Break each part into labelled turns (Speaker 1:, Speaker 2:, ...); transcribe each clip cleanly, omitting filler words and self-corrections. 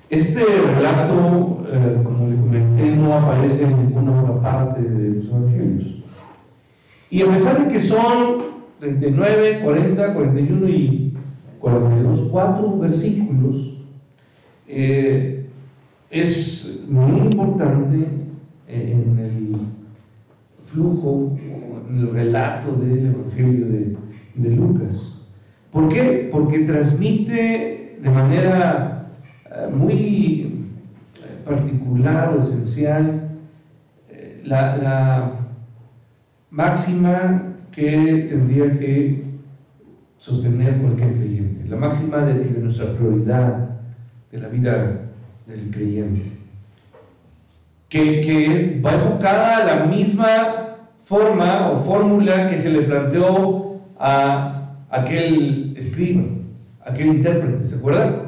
Speaker 1: Este relato, como le comenté, no aparece en ninguna otra parte de los evangelios. Y a pesar de que son 39, 40, 41 y 42, 4 versículos, es muy importante en el flujo, en el relato del Evangelio de Lucas. ¿Por qué? Porque transmite de manera muy particular o esencial la máxima que tendría que sostener cualquier creyente, la máxima de nuestra prioridad de la vida del creyente, que va enfocada a la misma forma o fórmula que se le planteó a aquel escriba, aquel intérprete, ¿se acuerdan?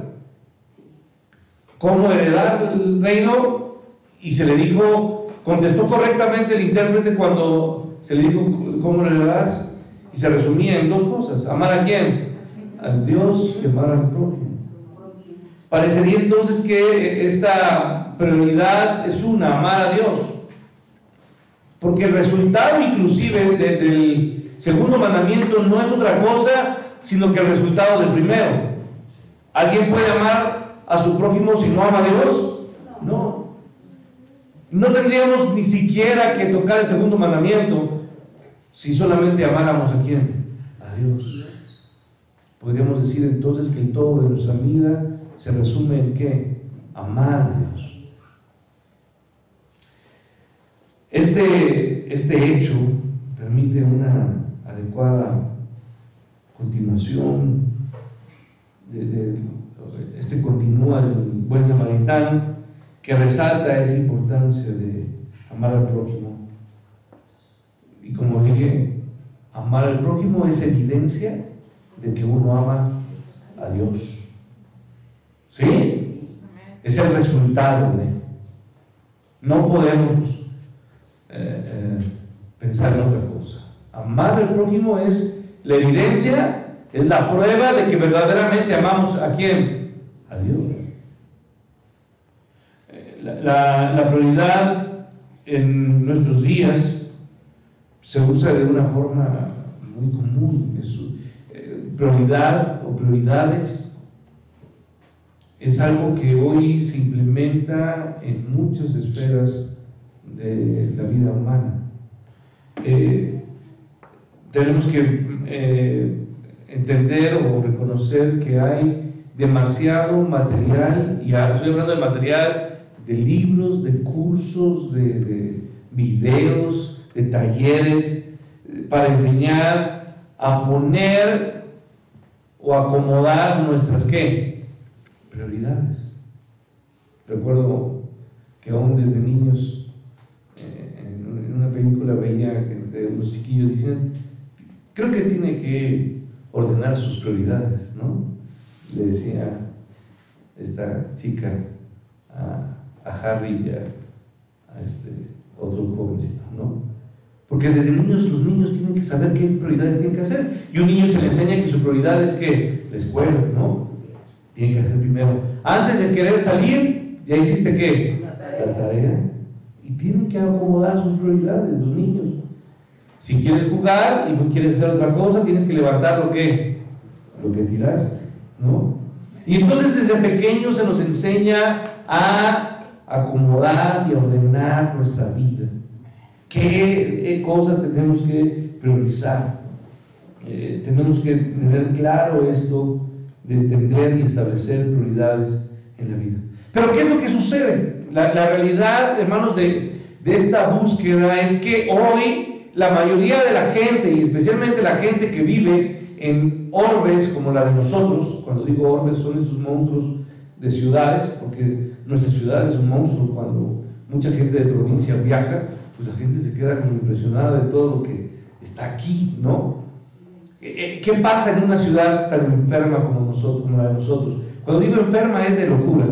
Speaker 1: ¿Cómo heredar el reino? Y se le dijo, contestó correctamente el intérprete cuando se le dijo cómo lo heredarás, y se resumía en dos cosas: amar a quién, al Dios, y amar al prójimo. Parecería entonces que esta prioridad es una, amar a Dios, porque el resultado inclusive del segundo mandamiento no es otra cosa sino que el resultado del primero. ¿Alguien puede amar a su prójimo si no ama a Dios? No. No tendríamos ni siquiera que tocar el segundo mandamiento si solamente amáramos a quién, a Dios. Podríamos decir entonces que el todo de nuestra vida se resume en ¿qué? Amar a Dios. Este hecho permite una adecuada continuación continúa el buen samaritano, que resalta esa importancia de amar al prójimo. Y como dije, amar al prójimo es evidencia de que uno ama a Dios. ¿Sí? Es el resultado de. No podemos pensar en otra cosa. Amar al prójimo es la evidencia, es la prueba de que verdaderamente amamos a quién, a Dios. La prioridad en nuestros días se usa de una forma muy común. Prioridad o prioridades es algo que hoy se implementa en muchas esferas de la vida humana. Tenemos que entender o reconocer que hay demasiado material, y estoy hablando de material de libros, de cursos, de videos, de talleres, para enseñar a poner o acomodar nuestras ¿qué? Prioridades. Recuerdo que aún desde niños en una película veía que unos chiquillos dicen, creo que tiene que ordenar sus prioridades, ¿no? Le decía esta chica a Harry y a este otro jovencito, ¿no? Porque desde niños los niños tienen que saber qué prioridades tienen que hacer, y un niño se le enseña que su prioridad es que la escuela, ¿no? Tiene que hacer primero, antes de querer salir, ya hiciste ¿qué? La tarea. Y tienen que acomodar sus prioridades los niños. Si quieres jugar y no quieres hacer otra cosa, tienes que levantar lo que tiraste, ¿no? Y entonces desde pequeños se nos enseña a acomodar y a ordenar nuestra vida. ¿Qué cosas tenemos que priorizar? Tenemos que tener claro esto de entender y establecer prioridades en la vida. Pero ¿qué es lo que sucede? La realidad, hermanos, de esta búsqueda es que hoy la mayoría de la gente, y especialmente la gente que vive en orbes como la de nosotros, cuando digo orbes son estos monstruos de ciudades, porque nuestra ciudad es un monstruo. Cuando mucha gente de provincia viaja, pues la gente se queda como impresionada de todo lo que está aquí, ¿no? ¿Qué pasa en una ciudad tan enferma como la de nosotros? Cuando digo enferma es de locura.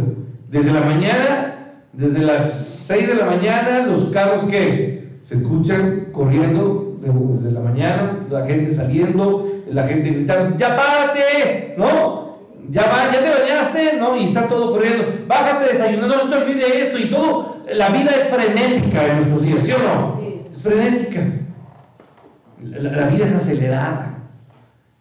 Speaker 1: Desde la mañana, desde las 6 de la mañana, los carros que se escuchan corriendo desde la mañana, la gente saliendo, la gente gritando, ¡ya párate! ¿No? ya te bañaste, ¿no? Y está todo corriendo. Bájate, desayunar, no se te olvide esto y todo. La vida es frenética en nuestros días, ¿sí o no? Sí. Es frenética. La vida es acelerada.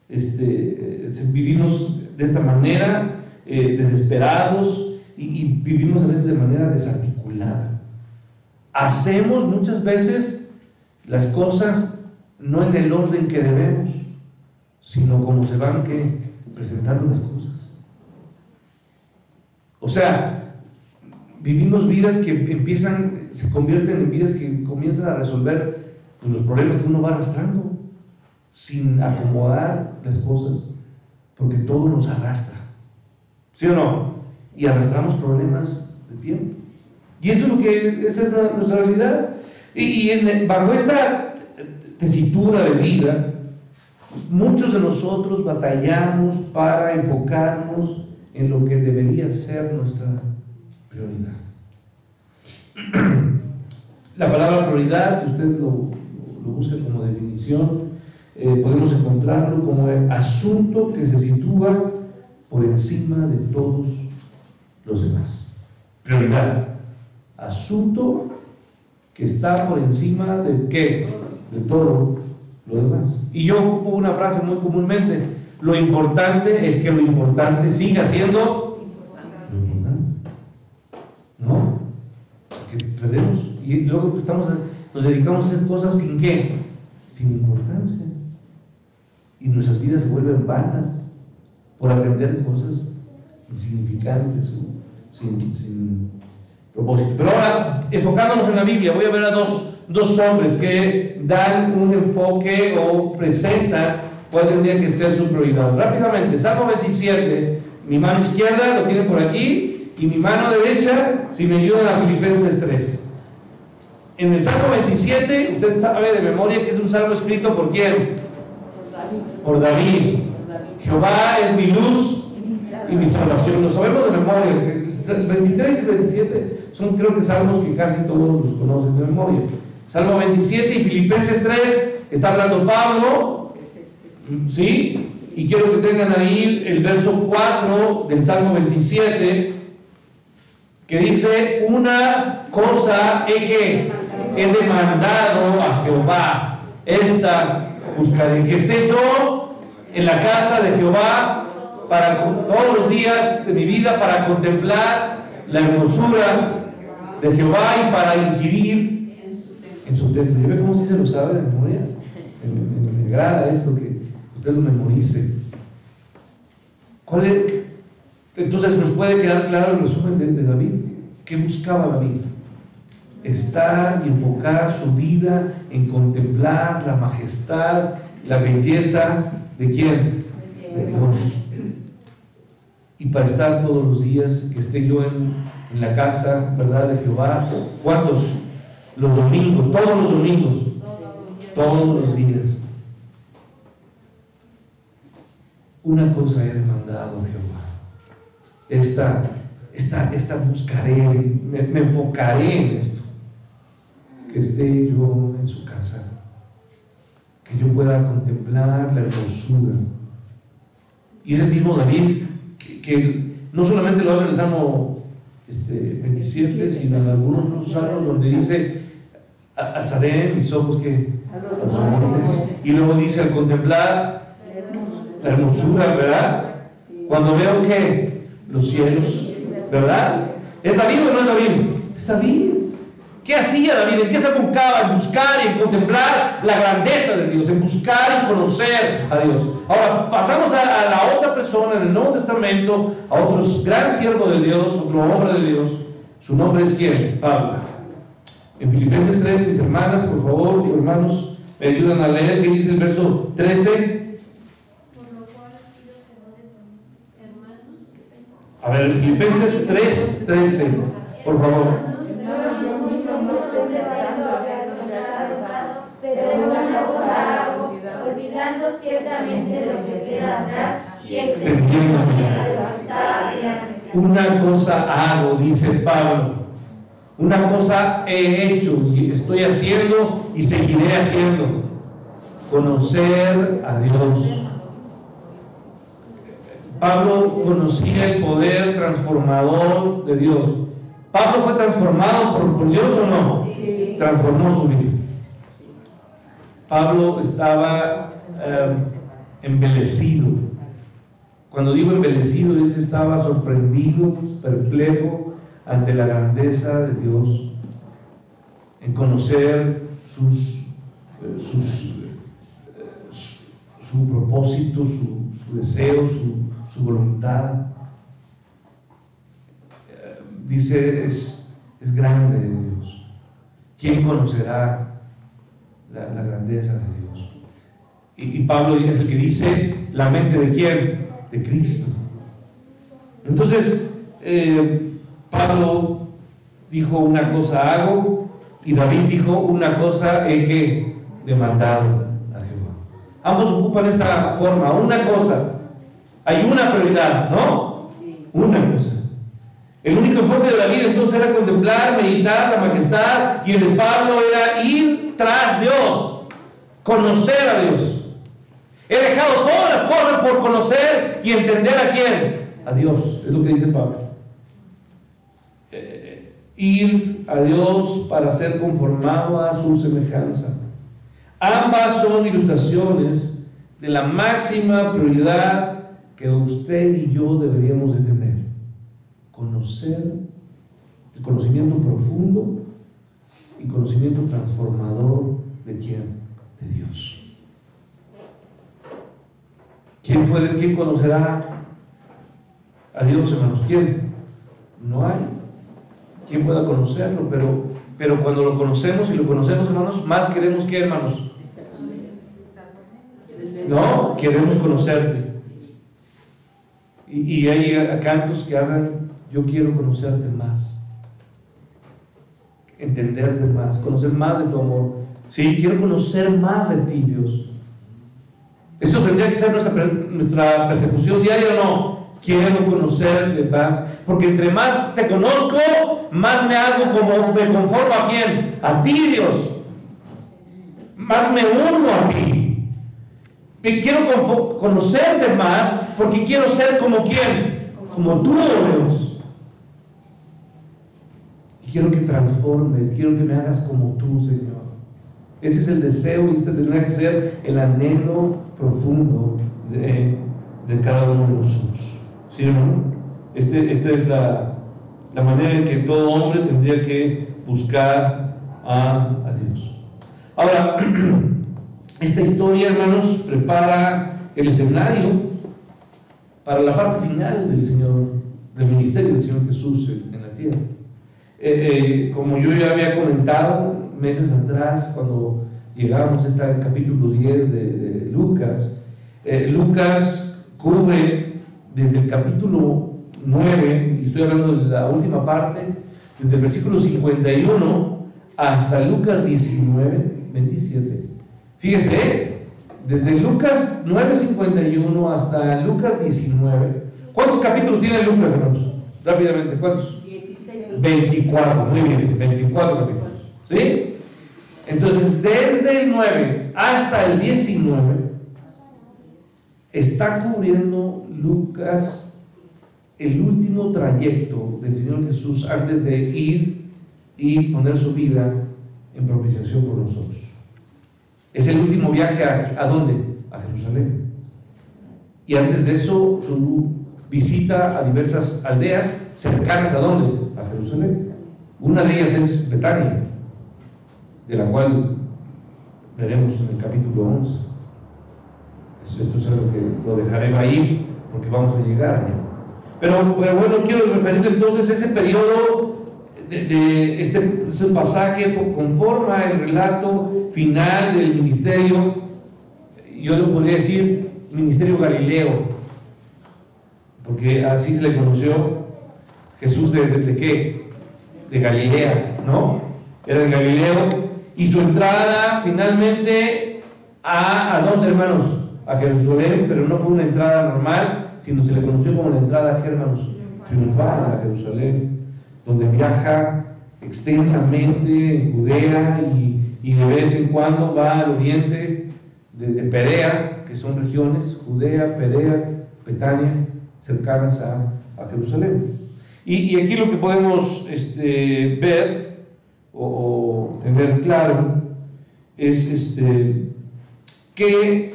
Speaker 1: Vivimos de esta manera, desesperados, y vivimos a veces de manera desarticulada. Hacemos muchas veces las cosas no en el orden que debemos, sino como se van presentando las cosas. O sea, vivimos vidas que se convierten en vidas que comienzan a resolver pues, los problemas que uno va arrastrando, sin acomodar las cosas, porque todo nos arrastra, ¿sí o no? Y arrastramos problemas de tiempo. Y esto es esa es nuestra realidad. Bajo esta tesitura de vida, muchos de nosotros batallamos para enfocarnos en lo que debería ser nuestra prioridad. La palabra prioridad, si usted lo busca como definición, podemos encontrarlo como el asunto que se sitúa por encima de todos los demás. Prioridad. Asunto que está por encima de ¿qué? De todo lo demás. Y yo ocupo una frase muy comúnmente: lo importante es que lo importante siga siendo lo importante. ¿No? Porque perdemos y luego nos dedicamos a hacer cosas sin ¿qué? Sin importancia. Y nuestras vidas se vuelven vanas por atender cosas insignificantes, sin propósito. Pero ahora, enfocándonos en la Biblia, voy a ver a dos hombres que dan un enfoque o presentan cuál tendría que ser su prioridad. Rápidamente, Salmo 27, mi mano izquierda lo tienen por aquí, y mi mano derecha, si me ayudan, a Filipenses 3. En el Salmo 27, usted sabe de memoria que es un salmo escrito ¿por quién? Por David. Jehová es mi luz y mi salvación. Lo sabemos de memoria. El 23 y el 27 son, creo que, salmos que casi todos los conocen de memoria. Salmo 27 y Filipenses 3 está hablando Pablo, ¿sí? Y quiero que tengan ahí el verso 4 del Salmo 27, que dice: una cosa he demandado a Jehová, esta buscaré, que esté yo en la casa de Jehová todos los días de mi vida, para contemplar la hermosura de Jehová y para inquirir en su templo. ¿Y ve cómo sí se lo sabe de memoria? Me agrada esto, que usted lo memorice. Entonces nos puede quedar claro el resumen de David. ¿Qué buscaba David? Estar y enfocar su vida en contemplar la majestad, la belleza de ¿quién? De Dios. Y para estar todos los días, que esté yo en la casa, ¿verdad?, de Jehová. ¿Cuántos? Los domingos, todos los domingos, todos los días. Una cosa he demandado a Jehová. Esta buscaré, me enfocaré en esto. Que esté yo en su casa, que yo pueda contemplar la hermosura. Y es el mismo David que no solamente lo hace en el Salmo 27, sino en algunos otros salmos donde dice: alzaré mis ojos a los montes. Y luego dice: al contemplar la hermosura, ¿verdad? Cuando veo que los cielos, ¿verdad? ¿Es David o no es David? Es David. ¿Qué hacía David? ¿En qué se enfocaba? En buscar y en contemplar la grandeza de Dios, en buscar y conocer a Dios. Ahora, pasamos a la otra persona en el Nuevo Testamento, a otro gran siervo de Dios, otro hombre de Dios. Su nombre es ¿quién? Pablo. En Filipenses 3, mis hermanas, por favor, hermanos, me ayudan a leer, que dice el verso 13. A ver, Filipenses 3, 13, por favor.
Speaker 2: Pero una cosa hago, olvidando ciertamente lo que queda atrás y extendiéndome a lo que está adelante.
Speaker 1: Una cosa hago, dice Pablo. Una cosa he hecho y estoy haciendo y seguiré haciendo: conocer a Dios. Pablo conocía el poder transformador de Dios. ¿Pablo fue transformado por Dios o no?
Speaker 2: Sí.
Speaker 1: Transformó su vida. Pablo estaba embelecido. Cuando digo embelecido, es estaba sorprendido, perplejo ante la grandeza de Dios, en conocer su propósito, su deseo, su voluntad. Dice, es grande Dios. ¿Quién conocerá la grandeza de Dios? Y Pablo es el que dice, ¿la mente de quién? De Cristo. Entonces, Pablo dijo, una cosa hago, y David dijo, una cosa he que demandado a Jehová. Ambos ocupan esta forma, una cosa. Hay una prioridad, ¿no? Una cosa. El único enfoque de David entonces era contemplar, meditar la majestad, y el de Pablo era ir tras Dios, conocer a Dios. He dejado todas las cosas por conocer y entender a quién, a Dios, es lo que dice Pablo. Ir a Dios para ser conformado a su semejanza. Ambas son ilustraciones de la máxima prioridad que usted y yo deberíamos de tener: conocer, el conocimiento profundo y conocimiento transformador de quién, de Dios. ¿Quién conocerá a Dios, hermanos? ¿Quién? No hay quien pueda conocerlo, pero cuando lo conocemos, y lo conocemos, hermanos, más queremos que, hermanos, no, queremos conocerte. Y hay cantos que hablan, yo quiero conocerte más, entenderte más, conocer más de tu amor. Sí, quiero conocer más de ti, Dios. Eso tendría que ser nuestra persecución diaria, ¿o no? Quiero conocerte más, porque entre más te conozco, más me hago como, me conformo a quién, a ti, Dios. Más me uno a ti. Quiero conocerte más, porque quiero ser como quién, como tú, Dios. Y quiero que transformes, quiero que me hagas como tú, Señor. Ese es el deseo, y este tendrá que ser el anhelo profundo de cada uno de nosotros. ¿Sí, hermano? Esta es la manera en que todo hombre tendría que buscar a Dios. Ahora, esta historia, hermanos, prepara el escenario para la parte final del ministerio del Señor Jesús en la tierra. Como yo ya había comentado meses atrás, cuando llegamos al capítulo 10 de Lucas, Lucas cubre desde el capítulo 9, y estoy hablando de la última parte, desde el versículo 51 hasta Lucas 19, 27. Fíjese, desde Lucas 9:51 hasta Lucas 19. ¿Cuántos capítulos tiene Lucas, hermanos? Rápidamente, ¿cuántos?
Speaker 2: 16.
Speaker 1: 24, muy bien, 24 capítulos. ¿Sí? Entonces, desde el 9 hasta el 19, está cubriendo Lucas el último trayecto del Señor Jesús antes de ir y poner su vida en propiciación por nosotros. Es el último viaje ¿a dónde? A Jerusalén. Y antes de eso, su visita a diversas aldeas cercanas ¿a dónde? A Jerusalén. Una de ellas es Betania, de la cual veremos en el capítulo 11. Esto es algo que lo dejaré ahí porque vamos a llegar allá. Pero bueno, quiero referirme entonces a ese periodo de este pasaje conforma el relato final del ministerio. Yo lo podría decir ministerio galileo, porque así se le conoció Jesús de ¿qué? De Galilea, ¿no? Era de Galileo, y su entrada finalmente ¿a dónde, hermanos? A Jerusalén, pero no fue una entrada normal, sino se le conoció como la entrada, ¿qué, hermanos? Triunfal a Jerusalén, donde viaja extensamente en Judea y de vez en cuando va al oriente de Perea, que son regiones, Judea, Perea, Betania, cercanas a Jerusalén. Y aquí lo que podemos ver o tener claro es que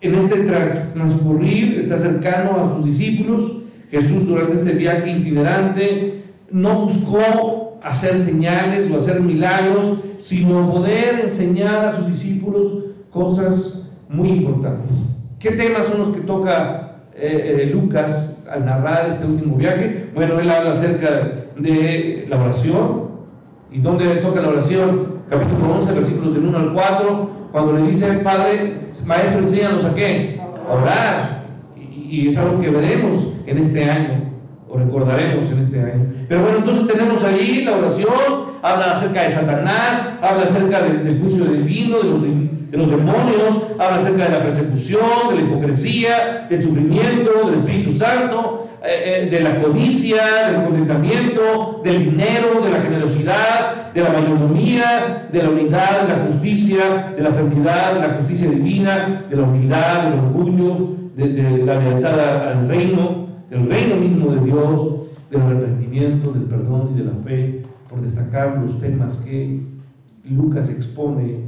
Speaker 1: en este transcurrir está cercano a sus discípulos. Jesús, durante este viaje itinerante, no buscó hacer señales o hacer milagros, sino poder enseñar a sus discípulos cosas muy importantes. ¿Qué temas son los que toca Lucas al narrar este último viaje? Bueno, él habla acerca de la oración. ¿Y dónde toca la oración? Capítulo 11, versículos del 1 al 4, cuando le dice: Padre, Maestro, enséñanos a qué, a orar. Y es algo que veremos en este año, o recordaremos en este año. Pero bueno, entonces tenemos ahí la oración. Habla acerca de Satanás, habla acerca del juicio divino, de los demonios, habla acerca de la persecución, de la hipocresía, del sufrimiento, del Espíritu Santo, de la codicia, del contentamiento, del dinero, de la generosidad, de la mayordomía, de la unidad, de la justicia, de la santidad, de la justicia divina, de la humildad, del orgullo, de la lealtad al reino, del reino mismo de Dios, del arrepentimiento, del perdón y de la fe, por destacar los temas que Lucas expone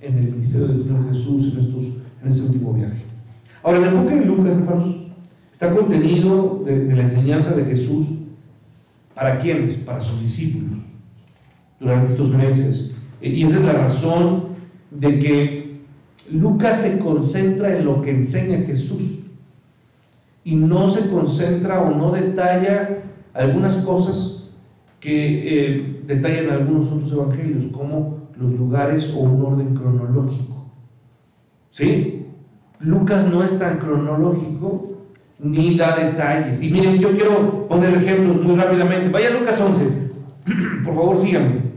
Speaker 1: en el ministerio del Señor Jesús en este último viaje. Ahora, el enfoque de Lucas, hermanos, está contenido de la enseñanza de Jesús. ¿Para quiénes? Para sus discípulos durante estos meses. Y esa es la razón de que Lucas se concentra en lo que enseña Jesús y no se concentra o no detalla algunas cosas que detallan algunos otros evangelios, como los lugares o un orden cronológico. ¿Sí? Lucas no es tan cronológico ni da detalles. Y miren, yo quiero poner ejemplos muy rápidamente. Vaya a Lucas 11, por favor, síganme.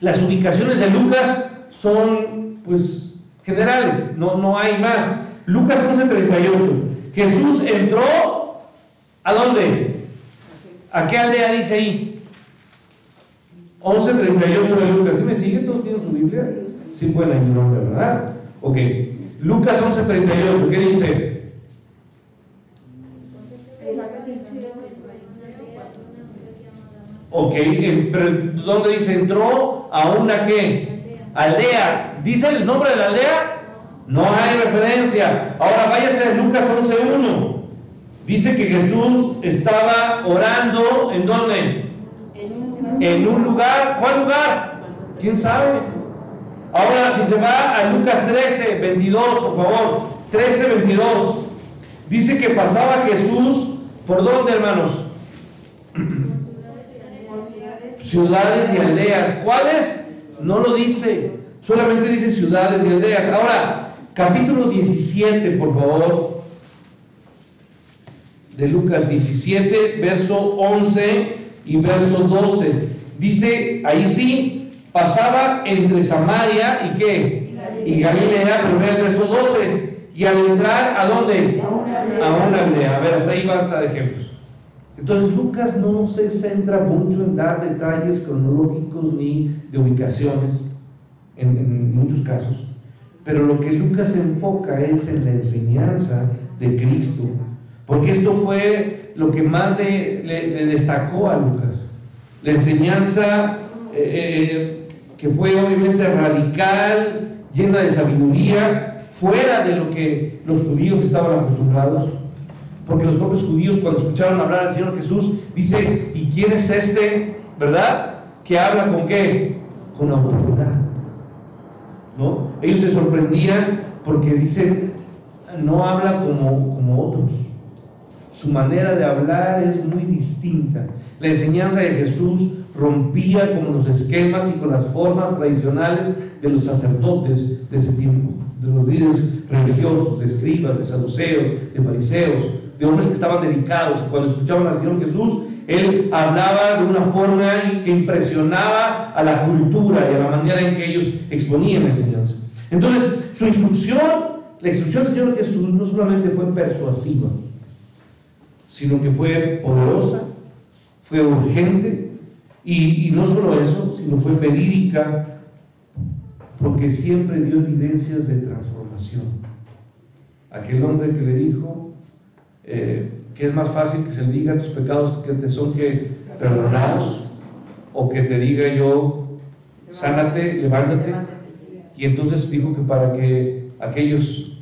Speaker 1: Las ubicaciones de Lucas son, pues, generales, no hay más. Lucas 11:38. Jesús entró, ¿a dónde? ¿A qué aldea dice ahí? 11:38 de Lucas. ¿Sí me siguen? ¿Todos tienen su Biblia? Sí pueden ayudarme, ¿verdad? Ok. Lucas 11:38, ¿qué dice? Ok, pero ¿dónde dice? Entró a una ¿qué? Aldea. ¿Dice el nombre de la aldea? No hay referencia. Ahora váyase a Lucas 11:1. Dice que Jesús estaba orando, ¿en dónde? En un lugar. ¿Cuál lugar? ¿Quién sabe? Ahora, si se va a Lucas 13:22, por favor, 13:22, dice que pasaba Jesús, ¿por dónde, hermanos? Ciudades y aldeas. ¿Cuáles? No lo dice, solamente dice ciudades y aldeas. Ahora, capítulo 17, por favor, de Lucas 17, verso 11 y verso 12. Dice, ahí sí, pasaba entre Samaria y ¿qué? Y Galilea, pero vea el verso 12. Y al entrar, ¿a dónde? A una aldea. A ver, hasta ahí basta de ejemplos. Entonces Lucas no se centra mucho en dar detalles cronológicos ni de ubicaciones, en muchos casos. Pero lo que Lucas se enfoca es en la enseñanza de Cristo, porque esto fue lo que más le destacó a Lucas. La enseñanza que fue obviamente radical, llena de sabiduría, fuera de lo que los judíos estaban acostumbrados. Porque los propios judíos, cuando escucharon hablar al Señor Jesús, dice: ¿y quién es este, verdad? Que habla con ¿qué? Con autoridad, ¿no? Ellos se sorprendían porque dicen, no habla como otros. Su manera de hablar es muy distinta. La enseñanza de Jesús rompía con los esquemas y con las formas tradicionales de los sacerdotes de ese tiempo, de los líderes religiosos, de escribas, de saduceos, de fariseos, de hombres que estaban dedicados. Cuando escuchaban al Señor Jesús, Él hablaba de una forma que impresionaba a la cultura y a la manera en que ellos exponían la enseñanza. Entonces, su instrucción, la instrucción del Señor Jesús no solamente fue persuasiva, sino que fue poderosa, fue urgente, y no solo eso, sino fue verídica, porque siempre dio evidencias de transformación. Aquel hombre que le dijo: ¿qué es más fácil? Que se le diga tus pecados que te son que perdonados, o que te diga yo, sánate, levántate. Y entonces dijo que para que aquellos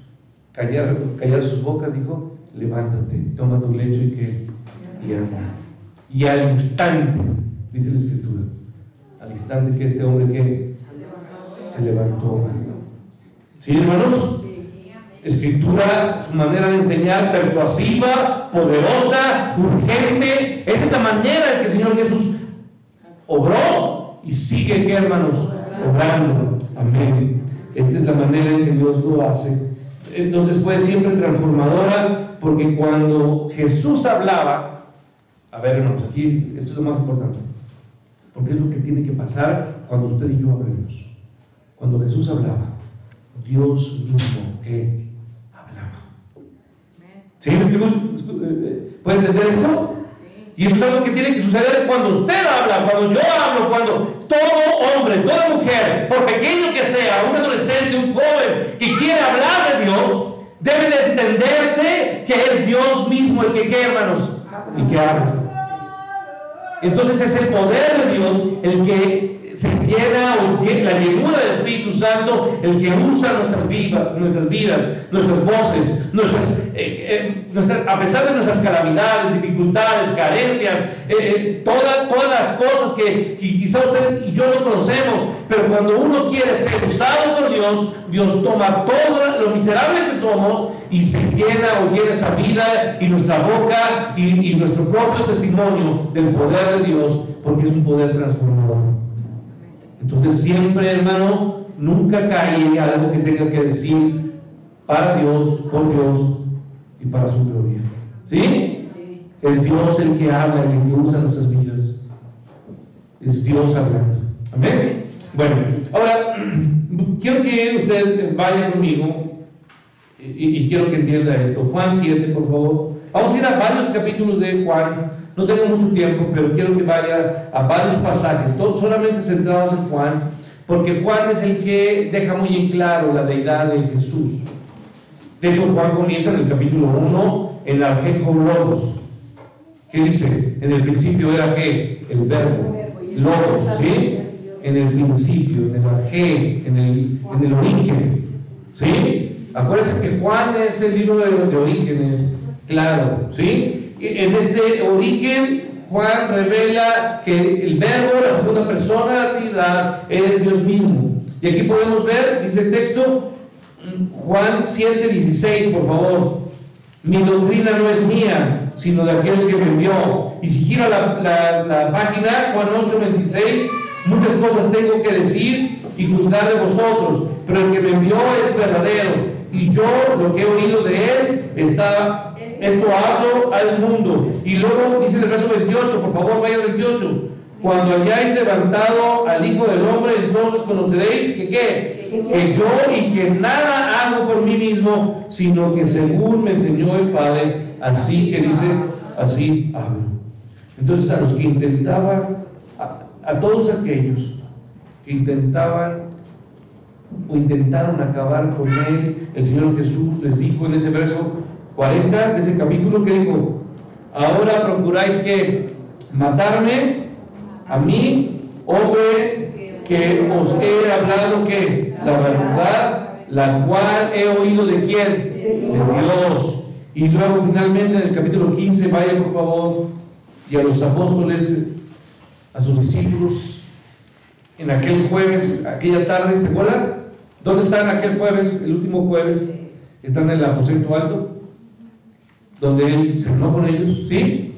Speaker 1: callar sus bocas, dijo, levántate, toma tu lecho y anda. Y al instante, dice la Escritura, al instante que este hombre que se levantó. ¿Sí, hermanos? Escritura, su manera de enseñar, persuasiva, poderosa, urgente. Esa es la manera en que el Señor Jesús obró y sigue, ¿qué, hermanos? Obrando. Amén. Esta es la manera en que Dios lo hace. Entonces fue siempre transformadora, porque cuando Jesús hablaba, a ver, hermanos, aquí esto es lo más importante, porque es lo que tiene que pasar cuando usted y yo hablemos. Cuando Jesús hablaba, Dios mismo que hablaba. ¿Sí? ¿Puede entender esto? Y eso es algo que tiene que suceder cuando usted habla, cuando yo hablo, cuando todo hombre, toda mujer, por pequeño que sea, un adolescente, un joven que quiere hablar de Dios, debe de entenderse que es Dios mismo el que, ¿qué, hermanos? El que habla. Entonces es el poder de Dios el que se llena, o la llenura del Espíritu Santo, el que usa nuestras vidas, nuestras voces, a pesar de nuestras calamidades, dificultades, carencias, todas las cosas que quizá usted y yo no conocemos, pero cuando uno quiere ser usado por Dios, Dios toma todo lo miserable que somos y se llena esa vida y nuestra boca y nuestro propio testimonio del poder de Dios, porque es un poder transformador. Entonces siempre, hermano, nunca cae algo que tenga que decir para Dios, por Dios y para su gloria. ¿Sí? Es Dios el que habla, el que usa nuestras vidas. Es Dios hablando. Amén. Bueno, ahora quiero que usted vaya conmigo y quiero que entienda esto. Juan 7, por favor. Vamos a ir a varios capítulos de Juan. No tengo mucho tiempo, pero quiero que vaya a varios pasajes, todos solamente centrados en Juan, porque Juan es el que deja muy en claro la deidad de Jesús. De hecho, Juan comienza en el capítulo 1 en la Argeico Logos. ¿Qué dice? En el principio era ¿qué? El verbo, Logos, ¿sí? En el principio, en el Arge, en el origen, ¿sí? Acuérdense que Juan es el libro de orígenes, claro, ¿sí? En este origen, Juan revela que el verbo, la segunda persona de la Trinidad, es Dios mismo. Y aquí podemos ver, dice el texto, Juan 7:16, por favor. Mi doctrina no es mía, sino de aquel que me envió. Y si gira la página, Juan 8:26, muchas cosas tengo que decir y juzgar de vosotros, pero el que me envió es verdadero, y yo lo que he oído de él esto hablo al mundo. Y luego dice en el verso 28, por favor, vaya al 28. Cuando hayáis levantado al Hijo del Hombre, entonces conoceréis que yo y que nada hago por mí mismo, sino que según me enseñó el Padre, así que dice, así hablo. Entonces a los que intentaban, a todos aquellos que intentaron acabar con él, el Señor Jesús les dijo en ese verso 40 de ese capítulo, que dijo: ahora procuráis que matarme a mí, hombre, que os he hablado que la verdad, la cual he oído de quién, de Dios. Y luego finalmente en el capítulo 15, vaya por favor, y a los apóstoles, a sus discípulos, en aquel jueves, aquella tarde, ¿se acuerdan? ¿Dónde están aquel jueves, el último jueves? Están en el aposento alto, donde él cenó con ellos, ¿sí?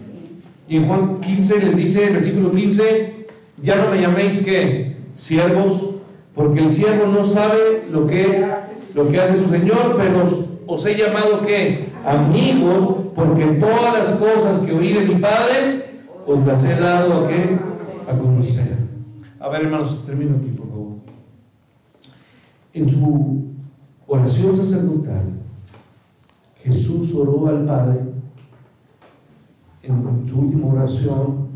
Speaker 1: Y en Juan 15 les dice, versículo 15, ya no me llaméis que siervos, porque el siervo no sabe lo que hace su Señor, pero os he llamado que amigos, porque todas las cosas que oí de mi Padre os las he dado a conocer. A ver, hermanos, termino aquí, por favor. En su oración sacerdotal, Jesús oró al Padre en su última oración,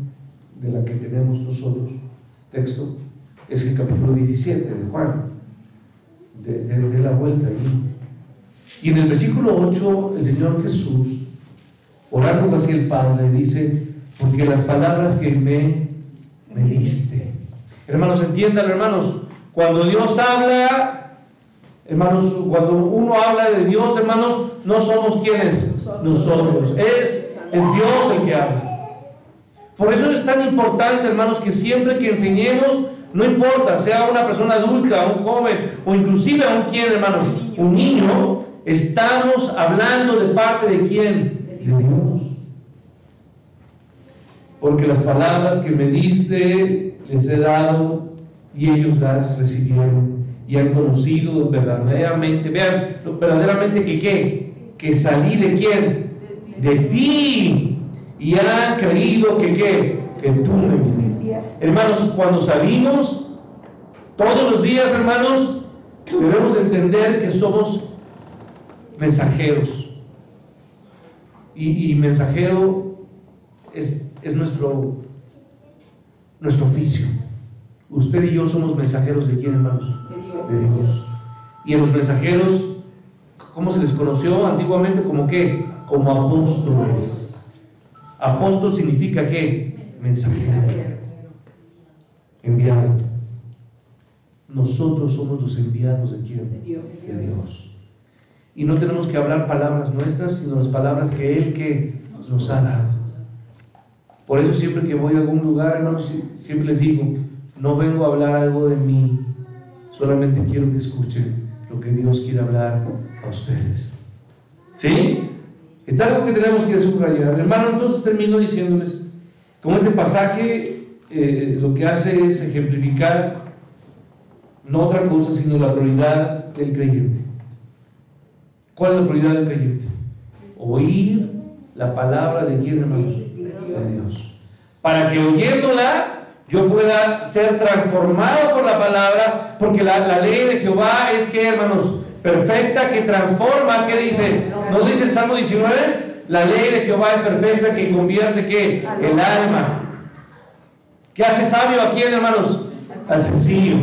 Speaker 1: de la que tenemos nosotros texto, es el capítulo 17 de Juan, de la vuelta ahí. Y en el versículo 8, el Señor Jesús orando hacia el Padre, dice, porque las palabras que me diste. Hermanos, entiéndanlo, hermanos, cuando Dios habla, hermanos, cuando uno habla de Dios, hermanos, no somos quienes, nosotros, es Dios el que habla. Por eso es tan importante, hermanos, que siempre que enseñemos, no importa, sea una persona adulta, un joven, o inclusive a un quien, hermanos, un niño, estamos hablando de parte de quién, de Dios. Porque las palabras que me diste les he dado y ellos las recibieron y han conocido verdaderamente, vean, verdaderamente que ¿qué? Que salí de quién, de ti, y han creído que ¿qué? Que tú me enviaste. Hermanos, cuando salimos todos los días, hermanos, debemos entender que somos mensajeros, y mensajero es nuestro oficio. Usted y yo somos mensajeros de quién, hermanos, de Dios. Y a los mensajeros, ¿cómo se les conoció antiguamente? ¿Como qué? Como apóstoles. Apóstol significa ¿qué? Mensajero, enviado. Nosotros somos los enviados de quién, de Dios. Y no tenemos que hablar palabras nuestras, sino las palabras que Él que nos ha dado. Por eso siempre que voy a algún lugar, hermanos, siempre les digo, no vengo a hablar algo de mí, solamente quiero que escuchen lo que Dios quiere hablar a ustedes. ¿Sí? Es algo que tenemos que subrayar. Hermano, entonces termino diciéndoles, como este pasaje lo que hace es ejemplificar no otra cosa, sino la prioridad del creyente. ¿Cuál es la prioridad del creyente? Oír la palabra de quién, hermanos, de Dios, para que oyéndola yo pueda ser transformado por la palabra, porque la ley de Jehová es que, hermanos, perfecta, que transforma. ¿Qué dice? ¿Nos dice el Salmo 19? La ley de Jehová es perfecta, que convierte ¿qué? El alma. ¿Qué hace sabio a quién, hermanos? Al sencillo.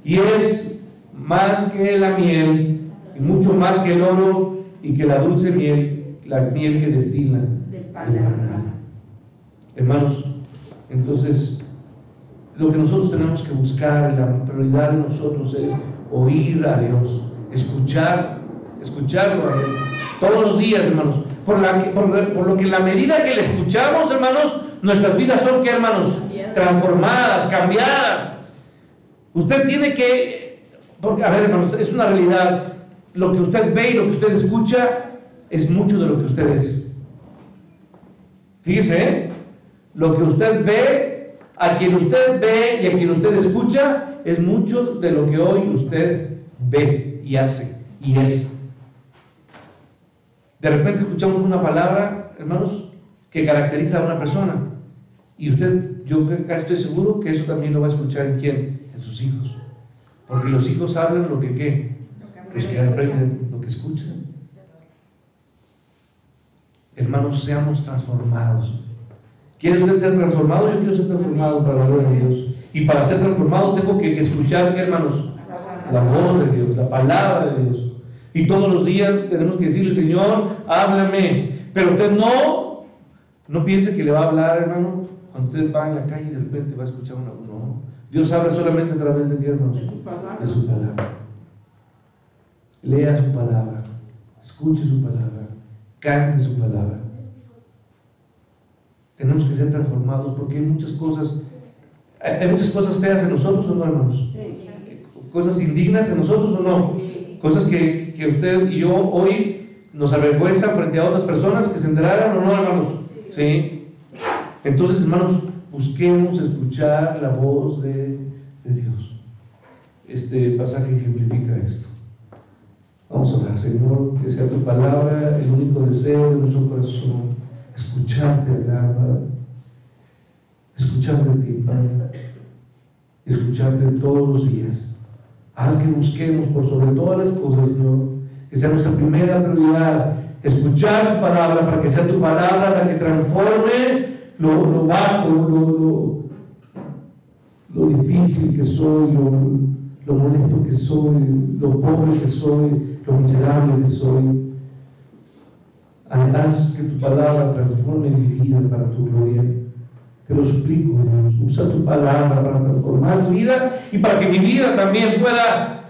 Speaker 1: Y es más que la miel, y mucho más que el oro, y que la dulce miel, la miel que destila del panal. Hermanos, entonces, lo que nosotros tenemos que buscar, la prioridad de nosotros es oír a Dios, escucharlo a Él, todos los días, hermanos, por lo que en la medida que le escuchamos, hermanos, nuestras vidas son, ¿qué, hermanos? Transformadas, cambiadas. Usted tiene que, porque, a ver, hermanos, es una realidad, lo que usted ve y lo que usted escucha es mucho de lo que usted es. Fíjese, lo que usted ve, a quien usted ve y a quien usted escucha, es mucho de lo que hoy usted ve y hace y es. De repente escuchamos una palabra, hermanos, que caracteriza a una persona, y usted, yo casi estoy seguro que eso también lo va a escuchar en quién, en sus hijos, porque los hijos hablan lo que ¿qué? Los que aprenden lo que escuchan. Hermanos, seamos transformados. ¿Quiere usted ser transformado? Yo quiero ser transformado para la gloria de Dios. Y para ser transformado tengo que escuchar, ¿qué, hermanos? La voz de Dios, la palabra de Dios. Y todos los días tenemos que decirle, Señor, háblame. Pero usted no piense que le va a hablar, hermano, cuando usted va en la calle y de repente va a escuchar una voz. No. Dios habla solamente a través de qué, hermanos? De su palabra. Lea su palabra, escuche su palabra, cante su palabra. Tenemos que ser transformados porque hay muchas cosas feas en nosotros, ¿o no, hermanos? Cosas indignas en nosotros, ¿o no? Cosas que usted y yo hoy nos avergüenzan frente a otras personas que se enteraron, ¿o no, hermanos? ¿Sí? Entonces, hermanos, busquemos escuchar la voz de Dios. Este pasaje ejemplifica esto. Vamos a orar. Señor, que sea tu palabra el único deseo de nuestro corazón, escucharte hablar, Padre, escucharte a ti, Padre, escucharte todos los días. Haz que busquemos por sobre todas las cosas, Señor, que sea nuestra primera prioridad, escuchar tu palabra, para que sea tu palabra la que transforme lo bajo, lo difícil que soy, lo molesto que soy, lo pobre que soy, lo miserable que soy. haz que tu palabra transforme mi vida para tu gloria. Te lo suplico, Dios, usa tu palabra para transformar mi vida y para que mi vida también pueda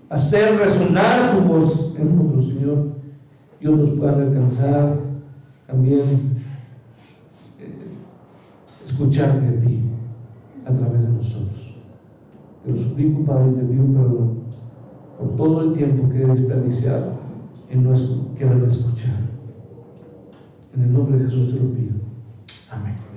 Speaker 1: hacer resonar tu voz en nosotros, Señor. Dios nos pueda alcanzar también escucharte a ti a través de nosotros. Te lo suplico, Padre, y te pido perdón por todo el tiempo que he desperdiciado en no querer escuchar. En el nombre de Jesús te lo pido. Amén.